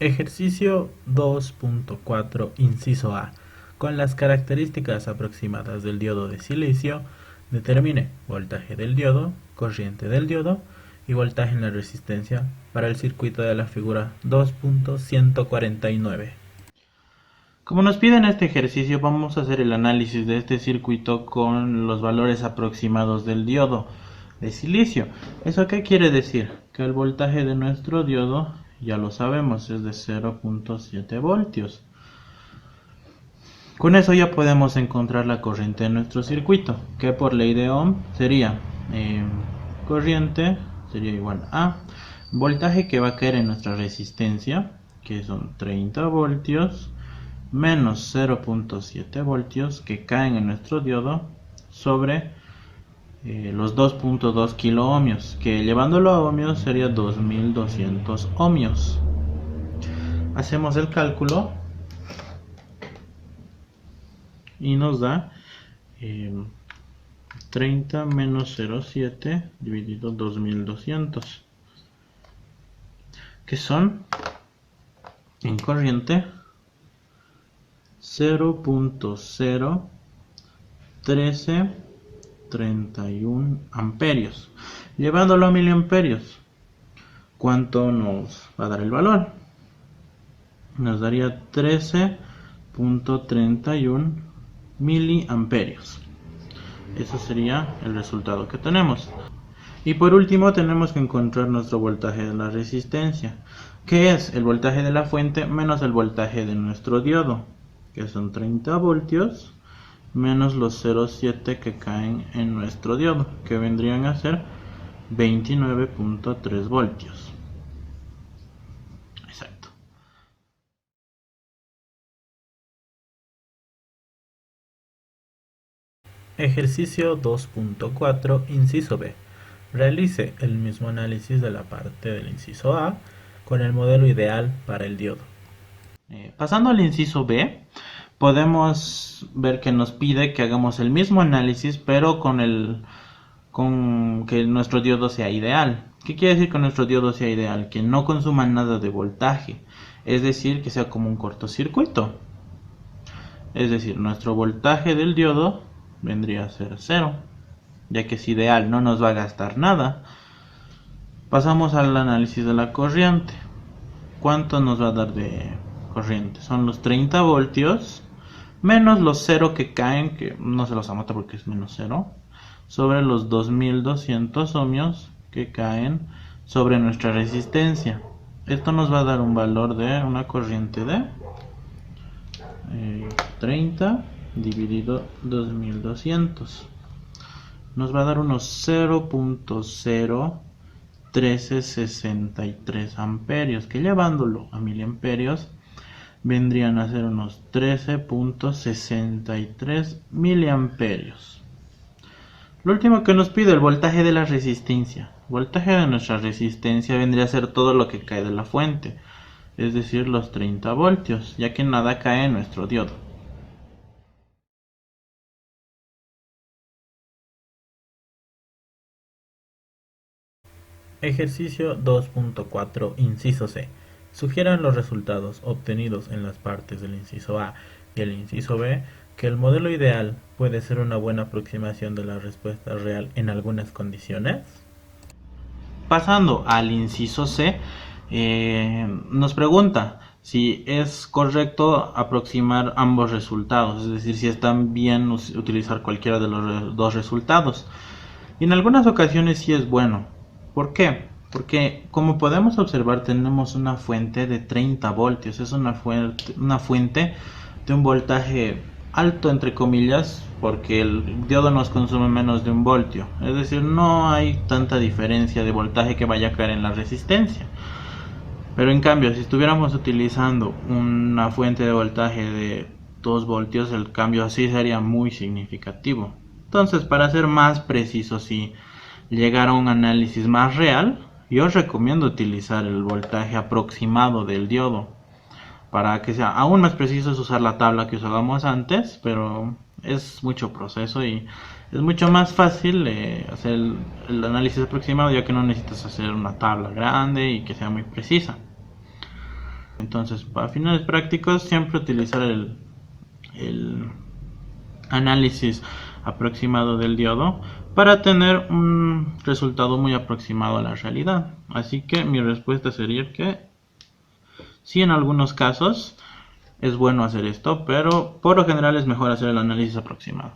Ejercicio 2.4, inciso A. Con las características aproximadas del diodo de silicio, determine voltaje del diodo, corriente del diodo y voltaje en la resistencia para el circuito de la figura 2.149. Como nos pide en este ejercicio, vamos a hacer el análisis de este circuito con los valores aproximados del diodo de silicio. ¿Eso qué quiere decir? Que el voltaje de nuestro diodo, ya lo sabemos, es de 0.7 voltios. Con eso ya podemos encontrar la corriente de nuestro circuito, que por ley de Ohm sería corriente sería igual a voltaje que va a caer en nuestra resistencia, que son 30 voltios, menos 0.7 voltios que caen en nuestro diodo sobre los 2.2 kiloohmios, que llevándolo a ohmios sería 2200 ohmios. Hacemos el cálculo y nos da 30 menos 0.7 dividido 2200, que son en corriente 0.01331 amperios. Llevándolo a miliamperios, ¿cuánto nos va a dar el valor? Nos daría 13.31 miliamperios. Ese sería el resultado que tenemos. Y por último tenemos que encontrar nuestro voltaje de la resistencia, que es el voltaje de la fuente menos el voltaje de nuestro diodo, que son 30 voltios menos los 0.7 que caen en nuestro diodo, que vendrían a ser 29.3 voltios. Exacto. Ejercicio 2.4, inciso B. Realice el mismo análisis de la parte del inciso A con el modelo ideal para el diodo. Pasando al inciso B, podemos ver que nos pide que hagamos el mismo análisis, pero con que nuestro diodo sea ideal. ¿Qué quiere decir que nuestro diodo sea ideal? Que no consuma nada de voltaje, es decir, que sea como un cortocircuito. Es decir, nuestro voltaje del diodo vendría a ser 0, ya que es ideal, no nos va a gastar nada. Pasamos al análisis de la corriente. ¿Cuánto nos va a dar de corriente? Son los 30 voltios menos los 0 que caen, que no se los anota porque es menos 0, sobre los 2200 ohmios que caen sobre nuestra resistencia. Esto nos va a dar un valor de una corriente de 30 dividido 2200. Nos va a dar unos 0.01363 amperios, que llevándolo a miliamperios vendrían a ser unos 13.63 miliamperios. Lo último que nos pide, el voltaje de la resistencia. El voltaje de nuestra resistencia vendría a ser todo lo que cae de la fuente, es decir, los 30 voltios, ya que nada cae en nuestro diodo. Ejercicio 2.4, inciso C. Sugieran los resultados obtenidos en las partes del inciso A y el inciso B que el modelo ideal puede ser una buena aproximación de la respuesta real en algunas condiciones. Pasando al inciso C, nos pregunta si es correcto aproximar ambos resultados, es decir, si están bien utilizar cualquiera de los dos resultados. Y en algunas ocasiones sí es bueno. ¿Por qué? Porque como podemos observar tenemos una fuente de 30 voltios, es una fuente de un voltaje alto entre comillas, porque el diodo nos consume menos de 1 voltio, es decir, no hay tanta diferencia de voltaje que vaya a caer en la resistencia. Pero en cambio, si estuviéramos utilizando una fuente de voltaje de 2 voltios, el cambio así sería muy significativo. Entonces, para ser más preciso, si llegar a un análisis más real, yo recomiendo utilizar el voltaje aproximado del diodo. Para que sea aún más preciso es usar la tabla que usábamos antes, pero es mucho proceso y es mucho más fácil hacer el análisis aproximado, ya que no necesitas hacer una tabla grande y que sea muy precisa. Entonces, para fines prácticos, siempre utilizar el análisis aproximado del diodo para tener un resultado muy aproximado a la realidad. Así que mi respuesta sería que sí, en algunos casos es bueno hacer esto, pero por lo general es mejor hacer el análisis aproximado.